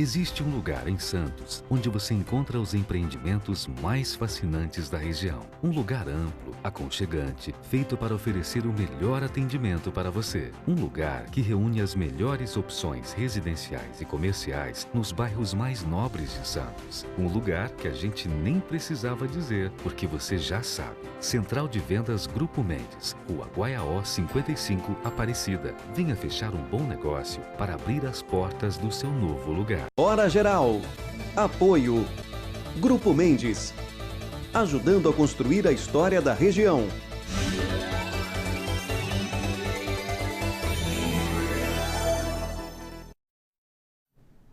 Existe um lugar em Santos onde você encontra os empreendimentos mais fascinantes da região. Um lugar amplo, aconchegante, feito para oferecer o melhor atendimento para você. Um lugar que reúne as melhores opções residenciais e comerciais nos bairros mais nobres de Santos. Um lugar que a gente nem precisava dizer, porque você já sabe. Central de Vendas Grupo Mendes, Rua Guaiaó 55, Aparecida. Venha fechar um bom negócio para abrir as portas do seu novo lugar. Hora Geral. Apoio. Grupo Mendes. Ajudando a construir a história da região.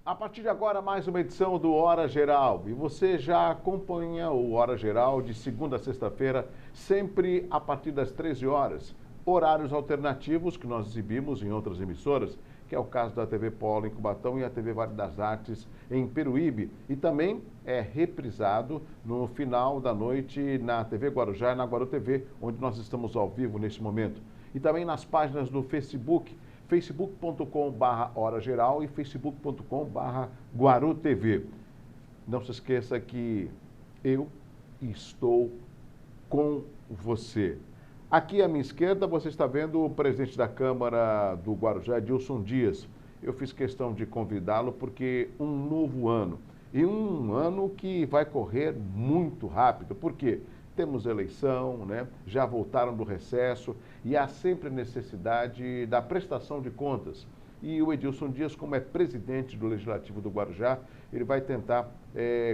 A partir de agora, mais uma edição do Hora Geral. E você já acompanha o Hora Geral de segunda a sexta-feira, sempre a partir das 13 horas. Horários alternativos que nós exibimos em outras emissoras, que é o caso da TV Polo em Cubatão e a TV Vale das Artes em Peruíbe. E também é reprisado no final da noite na TV Guarujá e na Guaru TV, onde nós estamos ao vivo neste momento. E também nas páginas do Facebook, facebook.com/Hora Geral e facebook.com/Guaru TV. Não se esqueça que eu estou com você. Aqui à minha esquerda você está vendo o presidente da Câmara do Guarujá, Edilson Dias. Eu fiz questão de convidá-lo porque um novo ano, e um ano que vai correr muito rápido. Por quê? Temos eleição, né? Já voltaram do recesso e há sempre necessidade da prestação de contas. E o Edilson Dias, como é presidente do Legislativo do Guarujá, ele vai tentar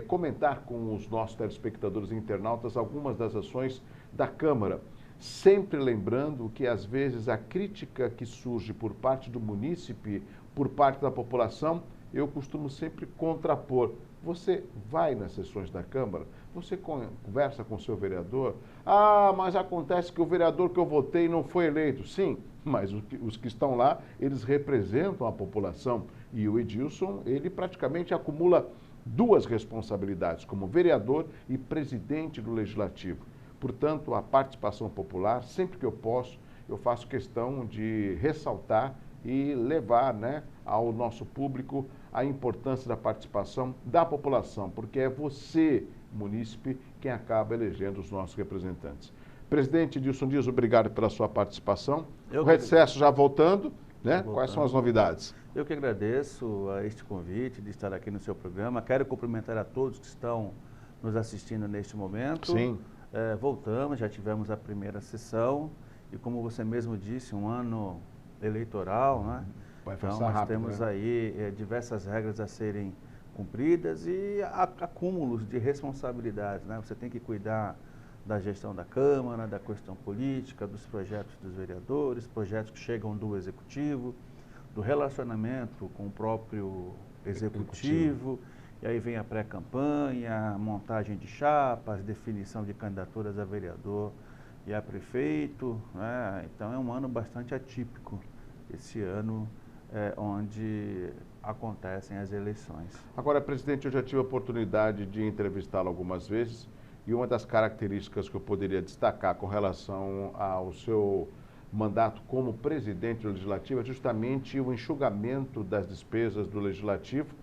comentar com os nossos telespectadores e internautas algumas das ações da Câmara. Sempre lembrando que, às vezes, a crítica que surge por parte do munícipe, por parte da população, eu costumo sempre contrapor. Você vai nas sessões da Câmara, você conversa com o seu vereador. Ah, mas acontece que o vereador que eu votei não foi eleito. Sim, mas os que estão lá, eles representam a população. E o Edilson, ele praticamente acumula duas responsabilidades, como vereador e presidente do Legislativo. Portanto, a participação popular, sempre que eu posso, eu faço questão de ressaltar e levar, né, ao nosso público a importância da participação da população, porque é você, munícipe, quem acaba elegendo os nossos representantes. Presidente Edilson Dias, obrigado pela sua participação. O recesso já voltando, né? Quais são as novidades? Eu que agradeço a este convite de estar aqui no seu programa. Quero cumprimentar a todos que estão nos assistindo neste momento. Sim. Voltamos, já tivemos a primeira sessão e, como você mesmo disse, um ano eleitoral, né? Então nós rápido, temos né? aí diversas regras a serem cumpridas e acúmulos de responsabilidades, né? Você tem que cuidar da gestão da Câmara, da questão política, dos projetos dos vereadores, projetos que chegam do Executivo, do relacionamento com o próprio Executivo. E aí vem a pré-campanha, a montagem de chapas, definição de candidaturas a vereador e a prefeito, né? Então é um ano bastante atípico, esse ano onde acontecem as eleições. Agora, presidente, eu já tive a oportunidade de entrevistá-lo algumas vezes e uma das características que eu poderia destacar com relação ao seu mandato como presidente do Legislativo é justamente o enxugamento das despesas do Legislativo.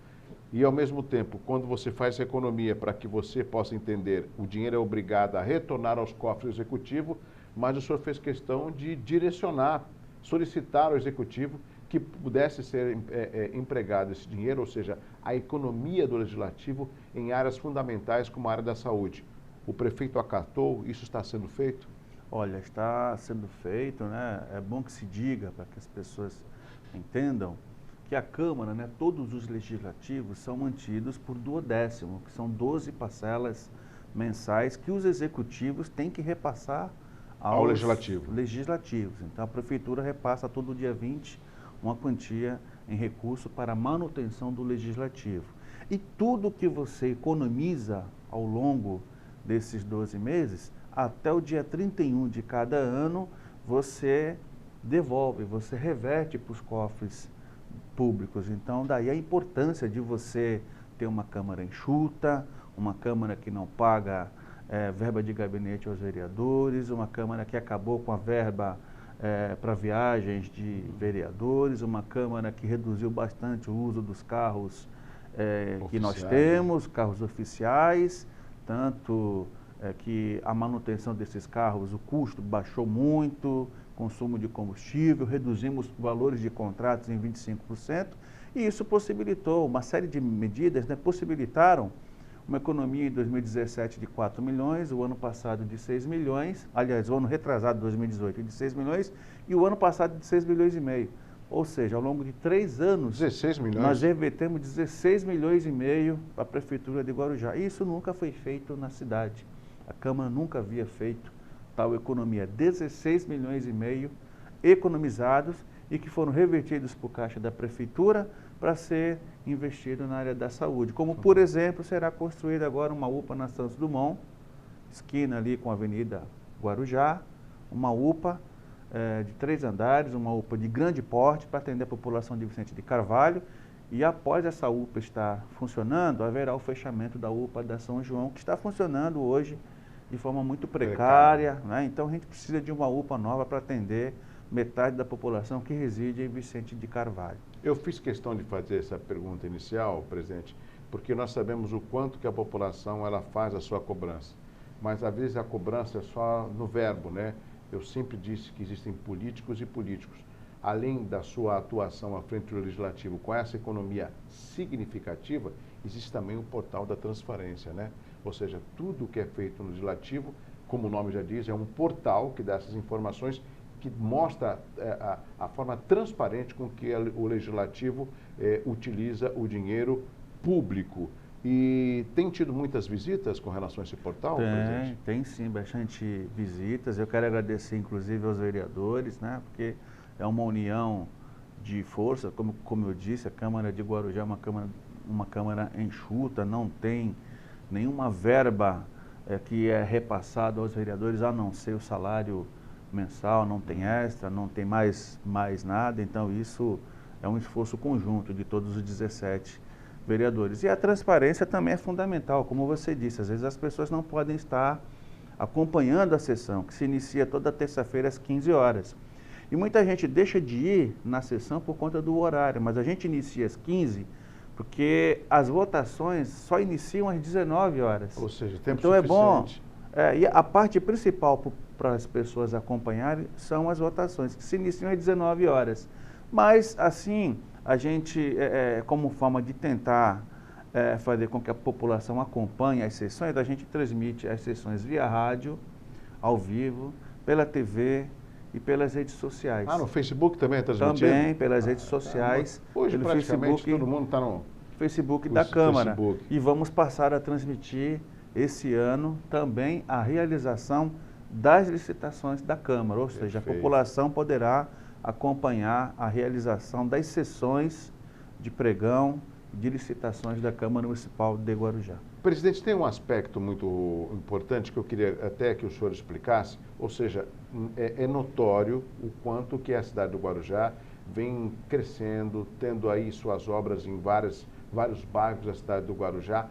E, ao mesmo tempo, quando você faz economia para que você possa entender, o dinheiro é obrigado a retornar aos cofres do Executivo, mas o senhor fez questão de direcionar, solicitar ao Executivo que pudesse ser empregado esse dinheiro, ou seja, a economia do Legislativo em áreas fundamentais como a área da saúde. O prefeito acatou, isso está sendo feito? Olha, está sendo feito, né? É bom que se diga para que as pessoas entendam que a Câmara, né, todos os legislativos são mantidos por duodécimo, que são 12 parcelas mensais que os executivos têm que repassar ao legislativo. legislativos. Então a Prefeitura repassa todo dia 20 uma quantia em recurso para a manutenção do legislativo. E tudo que você economiza ao longo desses 12 meses, até o dia 31 de cada ano, você devolve, você reverte para os cofres públicos. Então, daí a importância de você ter uma Câmara enxuta, uma Câmara que não paga verba de gabinete aos vereadores, uma Câmara que acabou com a verba para viagens de vereadores, uma Câmara que reduziu bastante o uso dos carros que nós temos, carros oficiais, tanto que a manutenção desses carros, o custo baixou muito, consumo de combustível, reduzimos valores de contratos em 25%, e isso possibilitou uma série de medidas, né, possibilitaram uma economia em 2017 de 4 milhões, o ano passado de 6 milhões, aliás, o ano retrasado, 2018, de 6 milhões, e o ano passado de 6 milhões e meio. Ou seja, ao longo de 3 anos, 16 milhões. Nós revertemos 16 milhões e meio para a Prefeitura de Guarujá. Isso nunca foi feito na cidade. A Câmara nunca havia feito tal economia. 16 milhões e meio economizados e que foram revertidos para o caixa da Prefeitura para ser investido na área da saúde. Como, por exemplo, será construída agora uma UPA na Santos Dumont, esquina ali com a Avenida Guarujá, uma UPA de 3 andares, uma UPA de grande porte para atender a população de Vicente de Carvalho, e após essa UPA estar funcionando, haverá o fechamento da UPA da São João, que está funcionando hoje de forma muito precária, né? Então a gente precisa de uma UPA nova para atender metade da população que reside em Vicente de Carvalho. Eu fiz questão de fazer essa pergunta inicial, presidente, porque nós sabemos o quanto que a população ela faz a sua cobrança, mas às vezes a cobrança é só no verbo, né? Eu sempre disse que existem políticos e políticos. Além da sua atuação à frente do Legislativo com essa economia significativa, existe também o portal da transparência, né? Ou seja, tudo que é feito no Legislativo, como o nome já diz, é um portal que dá essas informações, que mostra a forma transparente com que o Legislativo utiliza o dinheiro público. E tem tido muitas visitas com relação a esse portal, presidente? Tem sim, bastante visitas. Eu quero agradecer, inclusive, aos vereadores, né? Porque é uma união de força. Como eu disse, a Câmara de Guarujá é uma Câmara enxuta, não tem nenhuma verba que é repassada aos vereadores, a não ser o salário mensal, não tem extra, não tem mais nada. Então, isso é um esforço conjunto de todos os 17 vereadores. E a transparência também é fundamental, como você disse, às vezes as pessoas não podem estar acompanhando a sessão, que se inicia toda terça-feira às 15 horas. E muita gente deixa de ir na sessão por conta do horário, mas a gente inicia às 15 porque as votações só iniciam às 19 horas. Ou seja, tempo então suficiente. É bom. E a parte principal para as pessoas acompanharem são as votações, que se iniciam às 19 horas. Mas, assim, a gente, como forma de tentar fazer com que a população acompanhe as sessões, a gente transmite as sessões via rádio, ao vivo, pela TV e pelas redes sociais. No Facebook também é transmitido? Também, pelas redes sociais. Hoje, pelo praticamente, Facebook, todo mundo está no Facebook da Câmara. Facebook. E vamos passar a transmitir esse ano também a realização das licitações da Câmara, ou seja, a população poderá acompanhar a realização das sessões de pregão, de licitações da Câmara Municipal de Guarujá. Presidente, tem um aspecto muito importante que eu queria até que o senhor explicasse, ou seja, é notório o quanto que a cidade do Guarujá vem crescendo, tendo aí suas obras em vários bairros da cidade do Guarujá.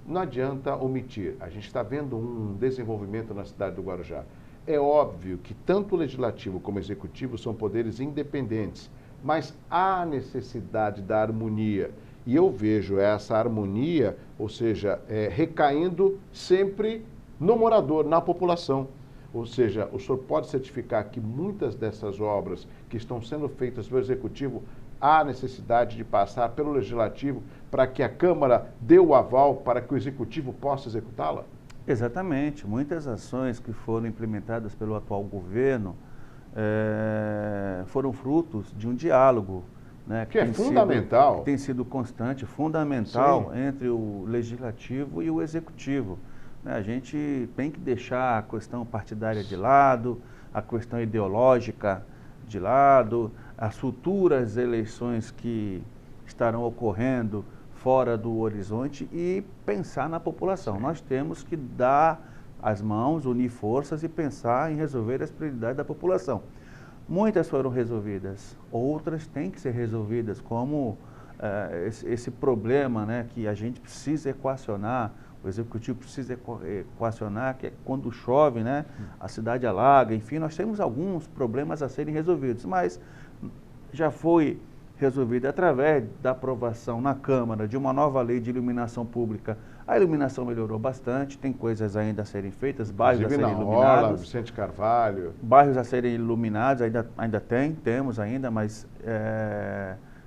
Não adianta omitir, a gente está vendo um desenvolvimento na cidade do Guarujá. É óbvio que tanto o Legislativo como o Executivo são poderes independentes, mas há necessidade da harmonia. E eu vejo essa harmonia, ou seja, recaindo sempre no morador, na população. Ou seja, o senhor pode certificar que muitas dessas obras que estão sendo feitas pelo Executivo, há necessidade de passar pelo Legislativo para que a Câmara dê o aval para que o Executivo possa executá-la? Exatamente. Muitas ações que foram implementadas pelo atual governo foram frutos de um diálogo, né, que é fundamental. Que tem sido constante, fundamental. Sim. Entre o Legislativo e o Executivo. A gente tem que deixar a questão partidária de lado, a questão ideológica de lado, as futuras eleições que estarão ocorrendo fora do horizonte e pensar na população. Nós temos que dar as mãos, unir forças e pensar em resolver as prioridades da população. Muitas foram resolvidas, outras têm que ser resolvidas, como esse problema, né, que a gente precisa equacionar, o Executivo precisa equacionar, que é quando chove, né, a cidade alaga, enfim, nós temos alguns problemas a serem resolvidos, mas já foi resolvida através da aprovação na Câmara de uma nova lei de iluminação pública. A iluminação melhorou bastante, tem coisas ainda a serem feitas, bairros a serem iluminados. Vicente Carvalho. Bairros a serem iluminados, temos ainda, mas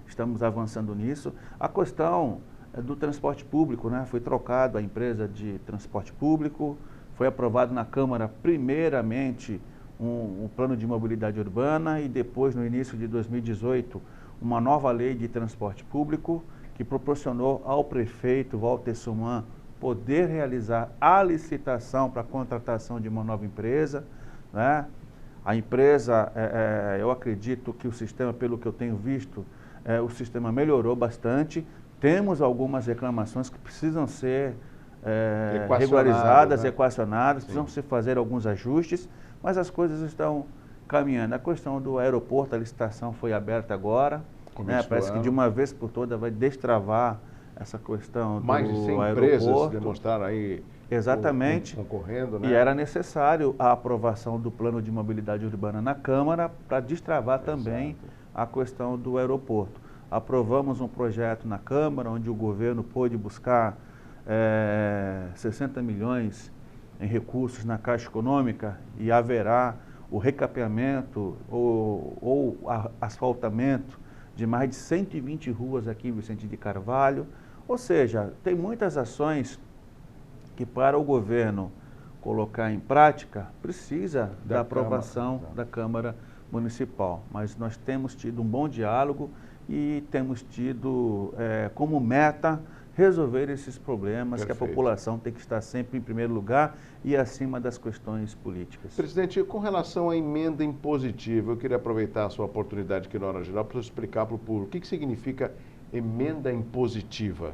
estamos avançando nisso. A questão do transporte público, né? Foi trocado a empresa de transporte público, foi aprovado na Câmara primeiramente um plano de mobilidade urbana e depois, no início de 2018, uma nova lei de transporte público que proporcionou ao prefeito Walter Suman poder realizar a licitação para a contratação de uma nova empresa, né? A empresa, eu acredito que o sistema, pelo que eu tenho visto, o sistema melhorou bastante. Temos algumas reclamações que precisam ser regularizadas, né? Equacionadas, precisam se fazer alguns ajustes, mas as coisas estão caminhando. A questão do aeroporto, a licitação foi aberta agora, né? Parece que de uma vez por todas vai destravar essa questão do aeroporto. Mais de 100 empresas demonstraram aí. Exatamente. Concorrendo, né? E era necessário a aprovação do plano de mobilidade urbana na Câmara para destravar também a questão do aeroporto. Aprovamos um projeto na Câmara, onde o governo pôde buscar 60 milhões em recursos na Caixa Econômica e haverá o recapeamento ou asfaltamento de mais de 120 ruas aqui em Vicente de Carvalho. Ou seja, tem muitas ações que para o governo colocar em prática precisa da aprovação da Câmara Municipal. Mas nós temos tido um bom diálogo e temos tido como meta resolver esses problemas. Perfeito. Que a população tem que estar sempre em primeiro lugar e acima das questões políticas. Presidente, com relação à emenda impositiva, eu queria aproveitar a sua oportunidade aqui na Hora Geral para explicar para o público o que significa emenda impositiva.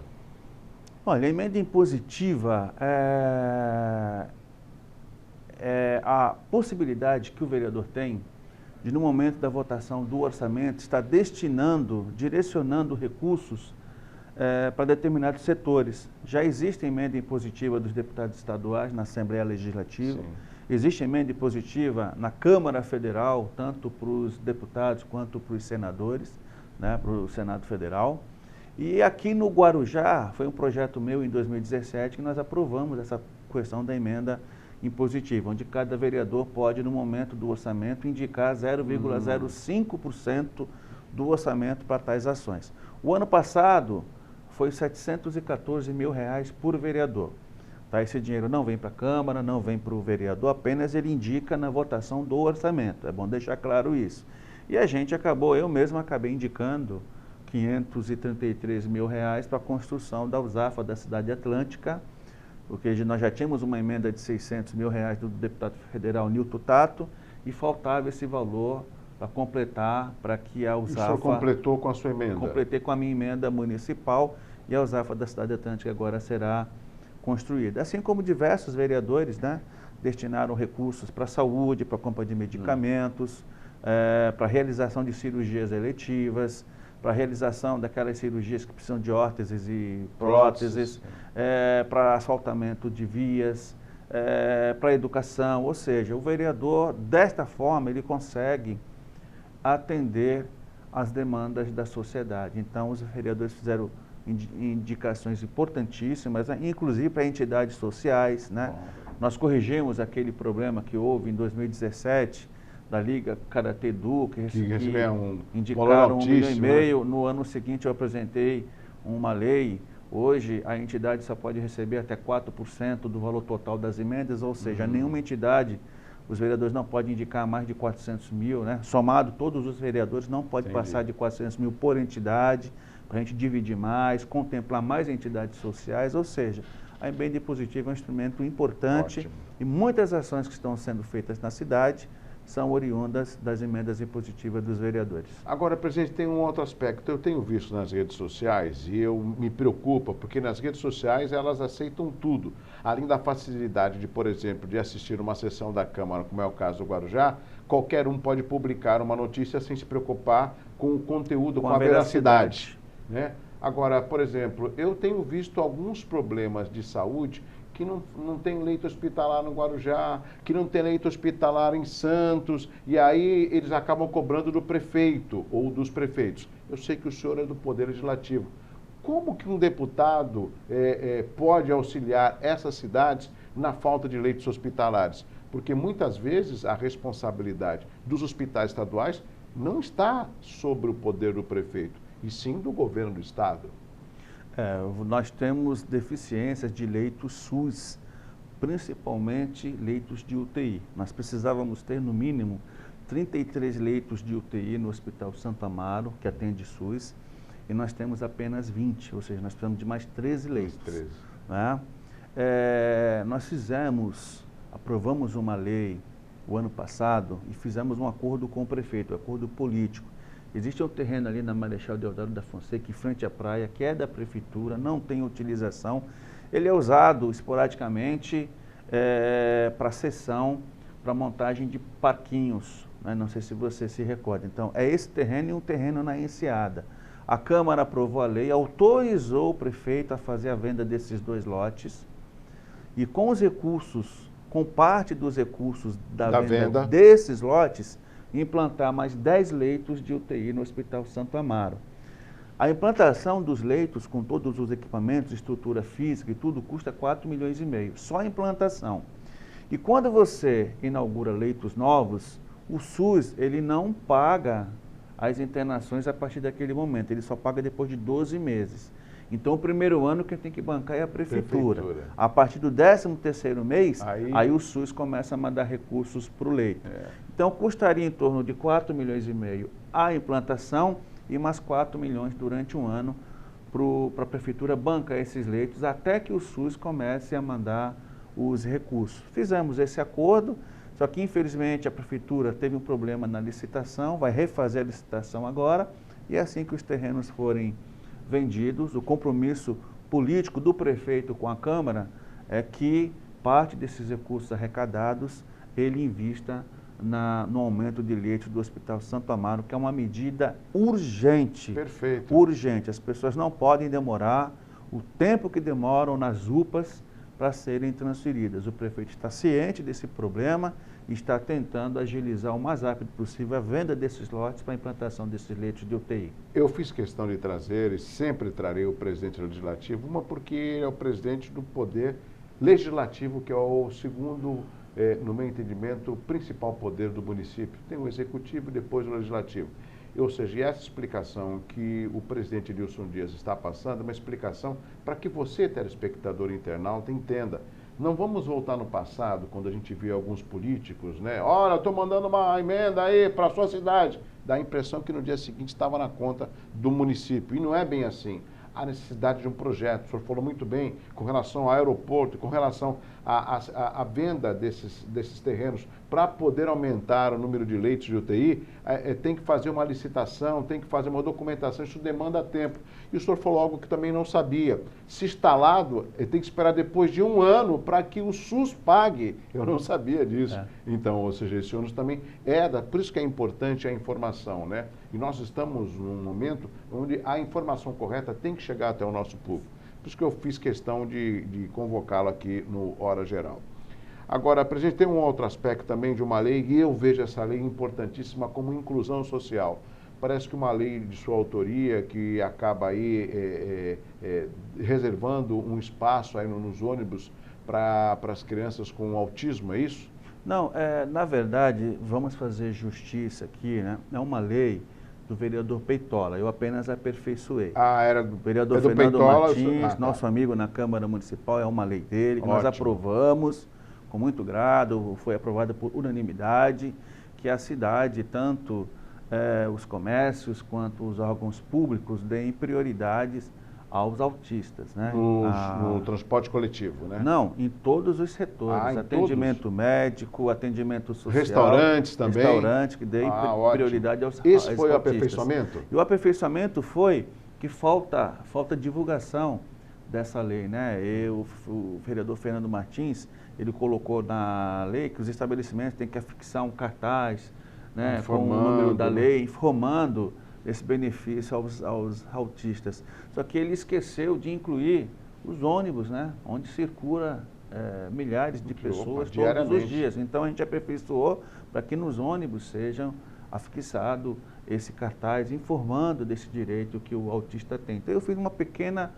Olha, a emenda impositiva é a possibilidade que o vereador tem de, no momento da votação do orçamento, estar direcionando recursos para determinados setores. Já existe emenda impositiva dos deputados estaduais na Assembleia Legislativa, sim. Existe emenda impositiva na Câmara Federal, tanto para os deputados quanto para os senadores, né, para o Senado Federal. E aqui no Guarujá, foi um projeto meu em 2017 que nós aprovamos essa questão da emenda impositiva, onde cada vereador pode, no momento do orçamento, indicar 0,05% do orçamento para tais ações. O ano passado foi R$ 714 mil por vereador. Tá? Esse dinheiro não vem para a Câmara, não vem para o vereador, apenas ele indica na votação do orçamento. É bom deixar claro isso. E a gente eu mesmo acabei indicando R$ 533 mil para a construção da USAFA da Cidade Atlântica, porque nós já tínhamos uma emenda de R$ 600 mil do deputado federal Nilton Tato e faltava esse valor para completar, para que a USAFA... O senhor completou com a sua emenda? Completei com a minha emenda municipal e a USAFA da Cidade Atlântica agora será construída. Assim como diversos vereadores, né, destinaram recursos para a saúde, para a compra de medicamentos, para a realização de cirurgias eletivas, para a realização daquelas cirurgias que precisam de órteses e próteses, para asfaltamento de vias, para a educação. Ou seja, o vereador, desta forma, ele consegue atender às demandas da sociedade. Então, os vereadores fizeram indicações importantíssimas, inclusive para entidades sociais, né? Nós corrigimos aquele problema que houve em 2017, da Liga Karatê Du, que indicaram R$1,5 milhão. No ano seguinte eu apresentei uma lei. Hoje a entidade só pode receber até 4% do valor total das emendas, ou seja, nenhuma entidade, os vereadores não podem indicar mais de 400 mil, né? Somado todos os vereadores não pode passar de 400 mil por entidade, para a gente dividir mais, contemplar mais entidades sociais, ou seja, a emenda impositiva é um instrumento importante. Ótimo. E muitas ações que estão sendo feitas na cidade são oriundas das emendas impositivas dos vereadores. Agora, presidente, tem um outro aspecto. Eu tenho visto nas redes sociais e me preocupa, porque nas redes sociais elas aceitam tudo. Além da facilidade de, por exemplo, de assistir uma sessão da Câmara, como é o caso do Guarujá, qualquer um pode publicar uma notícia sem se preocupar com o conteúdo, com a veracidade. Né? Agora, por exemplo, eu tenho visto alguns problemas de saúde que não tem leito hospitalar no Guarujá, que não tem leito hospitalar em Santos, e aí eles acabam cobrando do prefeito ou dos prefeitos. Eu sei que o senhor é do Poder Legislativo. Como que um deputado pode auxiliar essas cidades na falta de leitos hospitalares? Porque muitas vezes a responsabilidade dos hospitais estaduais não está sobre o poder do prefeito, e sim do governo do estado. Nós temos deficiências de leitos SUS, principalmente leitos de UTI. Nós precisávamos ter, no mínimo, 33 leitos de UTI no Hospital Santo Amaro, que atende SUS, e nós temos apenas 20, ou seja, nós precisamos de mais 13 leitos. 13. Né? Nós aprovamos uma lei o ano passado e fizemos um acordo com o prefeito, um acordo político. Existe um terreno ali na Marechal Deodoro da Fonseca, em frente à praia, que é da prefeitura, não tem utilização. Ele é usado esporadicamente para cessão, para montagem de parquinhos, né? Não sei se você se recorda. Então, é esse terreno e um terreno na Enseada. A Câmara aprovou a lei, autorizou o prefeito a fazer a venda desses 2 lotes e com os recursos, com parte dos recursos da venda desses lotes, implantar mais 10 leitos de UTI no Hospital Santo Amaro. A implantação dos leitos, com todos os equipamentos, estrutura física e tudo, custa 4,5 milhões, só a implantação. E quando você inaugura leitos novos, o SUS ele não paga as internações a partir daquele momento, ele só paga depois de 12 meses. Então, o primeiro ano quem tem que bancar é a prefeitura. A partir do 13º mês, aí o SUS começa a mandar recursos para o leito. Então, custaria em torno de 4,5 milhões a implantação e mais 4 milhões durante um ano para a prefeitura bancar esses leitos até que o SUS comece a mandar os recursos. Fizemos esse acordo, só que infelizmente a prefeitura teve um problema na licitação, vai refazer a licitação agora e assim que os terrenos forem vendidos, o compromisso político do prefeito com a Câmara é que parte desses recursos arrecadados ele invista no aumento de leitos do Hospital Santo Amaro, que é uma medida urgente. Perfeito. Urgente. As pessoas não podem demorar o tempo que demoram nas UPAs para serem transferidas. O prefeito está ciente desse problema e está tentando agilizar o mais rápido possível a venda desses lotes para a implantação desses leitos de UTI. Eu fiz questão de trazer e sempre trarei o presidente legislativo, uma porque ele é o presidente do Poder Legislativo, que é o segundo, no meu entendimento, o principal poder do município. Tem o executivo e depois o legislativo. Ou seja, e essa explicação que o presidente Nilson Dias está passando é uma explicação para que você, telespectador internauta, entenda. Não vamos voltar no passado, quando a gente via alguns políticos, né? Olha, estou mandando uma emenda aí para a sua cidade. Dá a impressão que no dia seguinte estava na conta do município. E não é bem assim. Há necessidade de um projeto. O senhor falou muito bem com relação ao aeroporto, com relação à venda desses terrenos para poder aumentar o número de leitos de UTI, tem que fazer uma licitação, tem que fazer uma documentação, isso demanda tempo. E o senhor falou algo que também não sabia. Se instalado, tem que esperar depois de 1 ano para que o SUS pague. Eu não sabia disso. Então, ou seja, esse ônus também por isso que é importante a informação, né? E nós estamos num momento onde a informação correta tem que chegar até o nosso público. Por isso que eu fiz questão de convocá-lo aqui no Hora Geral. Agora, presidente, tem um outro aspecto também de uma lei, e eu vejo essa lei importantíssima como inclusão social. Parece que uma lei de sua autoria que acaba aí reservando um espaço aí nos ônibus para as crianças com autismo, é isso? Não, na verdade, vamos fazer justiça aqui, né? É uma lei do vereador Peitola, eu apenas aperfeiçoei. Era do vereador Fernando Peitola, Martins, nosso amigo na Câmara Municipal, é uma lei dele, que nós aprovamos com muito grado, foi aprovada por unanimidade, que a cidade, tanto os comércios quanto os órgãos públicos, deem prioridades aos autistas, né? No transporte coletivo, né? Não, em todos os setores, atendimento médico, atendimento social. Restaurantes também? Restaurantes, que deem prioridade aos autistas. Esse foi o aperfeiçoamento? E o aperfeiçoamento foi que falta divulgação dessa lei, né? O vereador Fernando Martins, ele colocou na lei que os estabelecimentos têm que afixar um cartaz, né, com o número da lei, informando esse benefício aos autistas. Só que ele esqueceu de incluir os ônibus, né, onde circula milhares de pessoas todos os dias. Então a gente aperfeiçoou para que nos ônibus sejam afixado esse cartaz informando desse direito que o autista tem. Então eu fiz uma pequena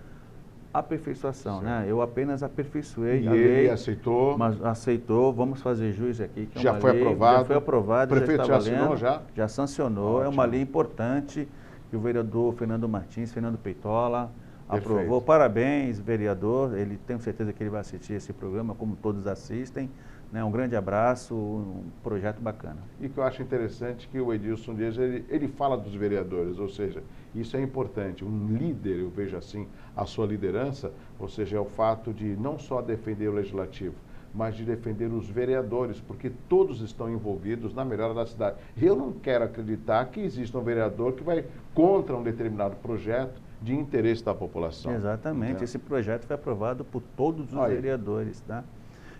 aperfeiçoação, né? Eu apenas aperfeiçoei a lei. E ele aceitou? Mas aceitou, vamos fazer jus aqui. Que é já foi lei, aprovado? Já foi aprovado, o prefeito já assinou já? Já sancionou, ótimo. É uma lei importante que o vereador Fernando Martins, Fernando Peitola, aprovou. Parabéns, vereador, ele tenho certeza que ele vai assistir esse programa, como todos assistem. Né? Um grande abraço, um projeto bacana. E que eu acho interessante que o Edilson Dias, ele fala dos vereadores, ou seja, isso é importante. Um líder, eu vejo assim, a sua liderança, ou seja, é o fato de não só defender o legislativo, mas de defender os vereadores, porque todos estão envolvidos na melhora da cidade. Eu não quero acreditar que exista um vereador que vai contra um determinado projeto de interesse da população. Exatamente, entendeu? Esse projeto foi aprovado por todos os vereadores. Tá?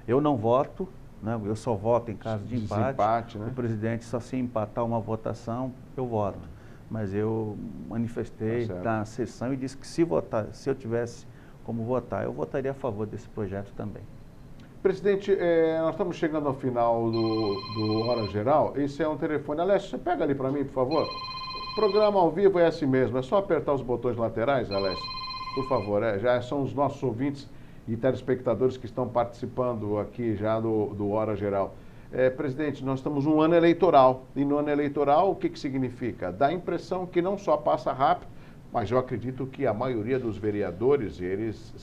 Eu não voto, né? Eu só voto em caso de empate. Né? O presidente, só se empatar uma votação, eu voto. Mas eu manifestei na sessão e disse que se eu tivesse como votar, eu votaria a favor desse projeto também. Presidente, nós estamos chegando ao final do Hora Geral. Esse é um telefone. Alessio, você pega ali para mim, por favor. O programa ao vivo é assim mesmo. É só apertar os botões laterais, Alessio. Por favor, já são os nossos ouvintes e telespectadores que estão participando aqui já do Hora Geral. Presidente, nós estamos num ano eleitoral. E no ano eleitoral, o que significa? Dá a impressão que não só passa rápido, mas eu acredito que a maioria dos vereadores, eles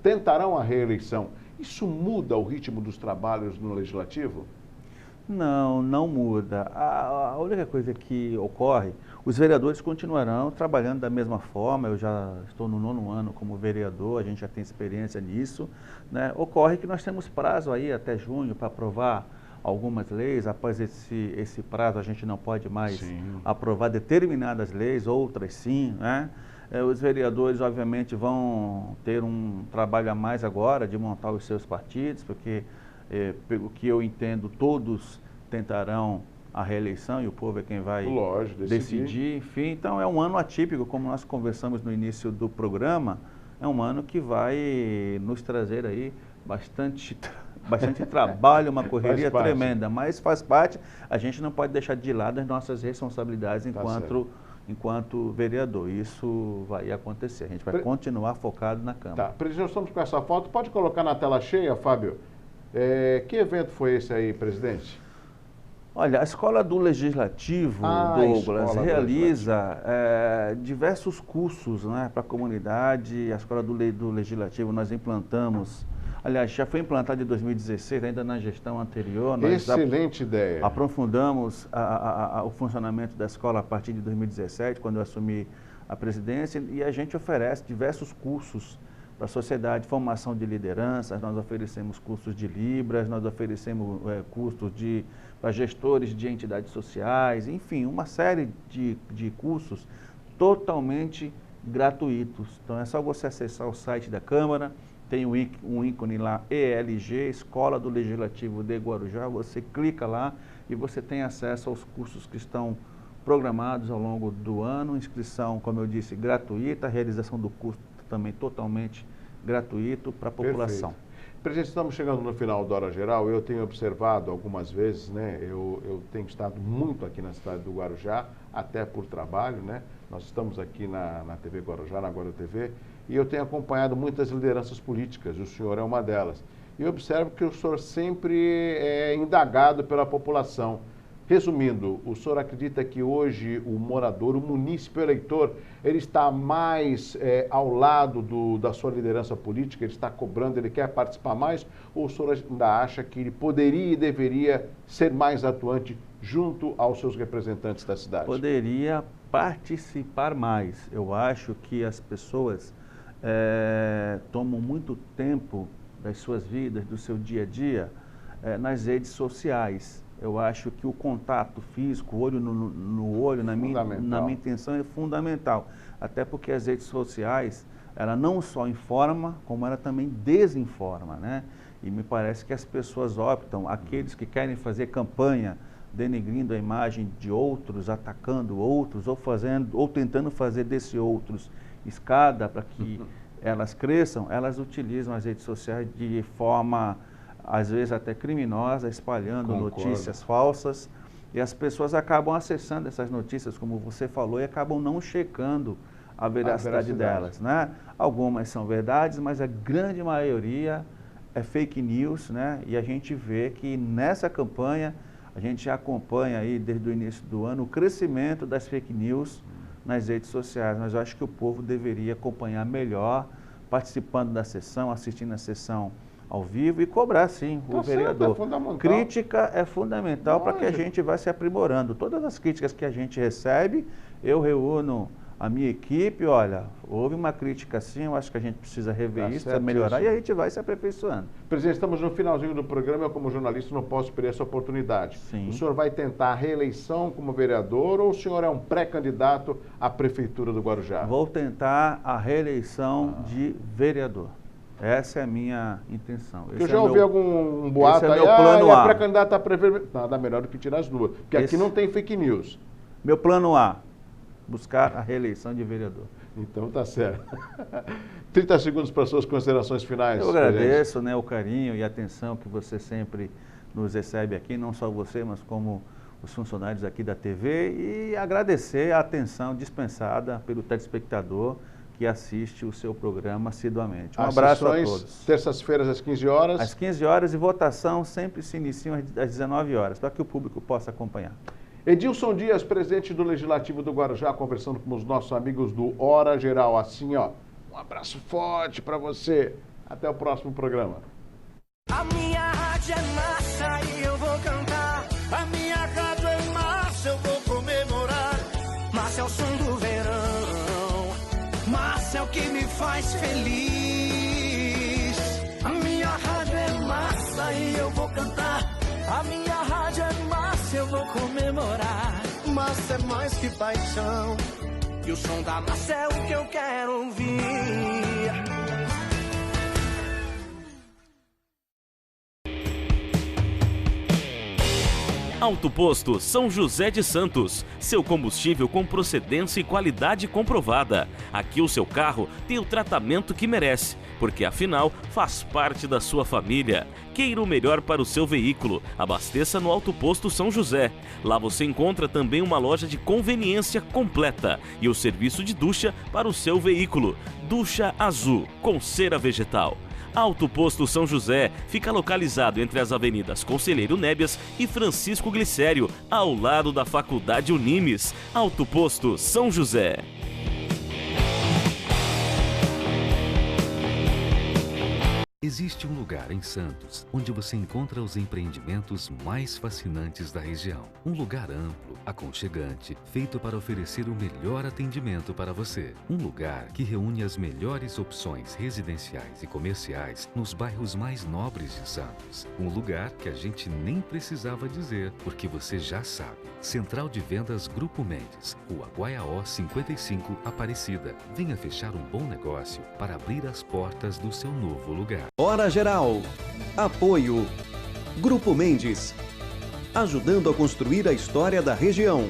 tentarão a reeleição. Isso muda o ritmo dos trabalhos no Legislativo? Não, não muda. A única coisa que ocorre, os vereadores continuarão trabalhando da mesma forma. Eu já estou no 9º ano como vereador, a gente já tem experiência nisso. Né? Ocorre que nós temos prazo aí até junho para aprovar algumas leis. Após esse prazo, a gente não pode mais aprovar determinadas leis, outras sim, né? Os vereadores, obviamente, vão ter um trabalho a mais agora de montar os seus partidos, porque, pelo que eu entendo, todos tentarão a reeleição e o povo é quem vai decidir. Enfim, então é um ano atípico, como nós conversamos no início do programa, é um ano que vai nos trazer aí bastante trabalho, uma correria tremenda, mas faz parte, a gente não pode deixar de lado as nossas responsabilidades enquanto vereador. Isso vai acontecer, a gente vai continuar focado na Câmara. Tá, presidente, nós estamos com essa foto, pode colocar na tela cheia, Fábio? Que evento foi esse aí, presidente? Olha, a Escola do Legislativo, Douglas, realiza diversos cursos, né, para a comunidade. A Escola do Legislativo nós implantamos, aliás, já foi implantada em 2016, ainda na gestão anterior. Excelente ideia. Aprofundamos o funcionamento da escola a partir de 2017, quando eu assumi a presidência, e a gente oferece diversos cursos para a sociedade, formação de lideranças, nós oferecemos cursos de Libras, nós oferecemos cursos para gestores de entidades sociais, enfim, uma série de cursos totalmente gratuitos. Então é só você acessar o site da Câmara, tem um ícone lá, ELG, Escola do Legislativo de Guarujá, você clica lá e você tem acesso aos cursos que estão programados ao longo do ano, inscrição, como eu disse, gratuita, realização do curso também totalmente gratuito para a população. Perfeito. Presidente, estamos chegando no final da Hora Geral. Eu tenho observado algumas vezes, né? Eu tenho estado muito aqui na cidade do Guarujá, até por trabalho, né? Nós estamos aqui na TV Guarujá, na Guarujá TV, e eu tenho acompanhado muitas lideranças políticas, o senhor é uma delas. E eu observo que o senhor sempre é indagado pela população. Resumindo, o senhor acredita que hoje o morador, o munícipe, o eleitor, ele está mais ao lado da sua liderança política, ele está cobrando, ele quer participar mais, ou o senhor ainda acha que ele poderia e deveria ser mais atuante junto aos seus representantes da cidade? Poderia participar mais. Eu acho que as pessoas tomam muito tempo das suas vidas, do seu dia a dia, nas redes sociais. Eu acho que o contato físico, olho no olho, na minha intenção, é fundamental. Até porque as redes sociais, ela não só informa, como ela também desinforma, né? E me parece que as pessoas optam, aqueles que querem fazer campanha, denegrindo a imagem de outros, atacando outros, ou tentando fazer desse outros escada para que elas cresçam, elas utilizam as redes sociais de forma, às vezes até criminosa, espalhando notícias falsas, e as pessoas acabam acessando essas notícias, como você falou, e acabam não checando a veracidade delas, né? Algumas são verdades, mas a grande maioria é fake news, né? E a gente vê que nessa campanha, a gente acompanha aí desde o início do ano o crescimento das fake news nas redes sociais, mas eu acho que o povo deveria acompanhar melhor, participando da sessão, assistindo a sessão ao vivo e cobrar, sim, o vereador. É fundamental. Crítica é fundamental para que a gente vá se aprimorando. Todas as críticas que a gente recebe, eu reúno a minha equipe, olha, houve uma crítica sim, eu acho que a gente precisa rever isso, precisa melhorar e a gente vai se aperfeiçoando. Presidente, estamos no finalzinho do programa, eu como jornalista não posso perder essa oportunidade. Sim. O senhor vai tentar a reeleição como vereador ou o senhor é um pré-candidato à Prefeitura do Guarujá? Vou tentar a reeleição de vereador. Essa é a minha intenção. Eu já ouvi algum boato aí, plano A. pré-candidato à Prefeitura. Nada melhor do que tirar as duas, porque aqui não tem fake news. Meu plano A, buscar a reeleição de vereador. Então tá certo. 30 segundos para suas considerações finais. Eu agradeço, né, o carinho e a atenção que você sempre nos recebe aqui, não só você, mas como os funcionários aqui da TV, e agradecer a atenção dispensada pelo telespectador que assiste o seu programa assiduamente. Um abraço a todos. Terças-feiras às 15 horas. Às 15 horas e votação sempre se iniciam às 19 horas, para que o público possa acompanhar. Edilson Dias, presidente do Legislativo do Guarujá, conversando com os nossos amigos do Hora Geral. Assim, ó, um abraço forte para você. Até o próximo programa. A minha rádio é massa e eu vou cantar. A minha rádio é massa, eu vou comemorar. Massa é o som do verão. Massa é o que me faz feliz. A minha rádio é massa e eu vou cantar. A minha rádio é massa, eu vou comemorar. Massa é mais que paixão. E o som da massa é o que eu quero ouvir. Auto Posto São José de Santos, seu combustível com procedência e qualidade comprovada. Aqui o seu carro tem o tratamento que merece, porque afinal faz parte da sua família. Queira o melhor para o seu veículo, abasteça no Auto Posto São José. Lá você encontra também uma loja de conveniência completa e o serviço de ducha para o seu veículo. Ducha azul com cera vegetal. Auto Posto São José fica localizado entre as avenidas Conselheiro Nébias e Francisco Glicério, ao lado da Faculdade Unimes. Auto Posto São José. Existe um lugar em Santos onde você encontra os empreendimentos mais fascinantes da região. Um lugar amplo, aconchegante, feito para oferecer o melhor atendimento para você. Um lugar que reúne as melhores opções residenciais e comerciais nos bairros mais nobres de Santos. Um lugar que a gente nem precisava dizer, porque você já sabe. Central de Vendas Grupo Mendes, Rua Guaiaó 55, Aparecida. Venha fechar um bom negócio para abrir as portas do seu novo lugar. Hora Geral. Apoio. Grupo Mendes. Ajudando a construir a história da região.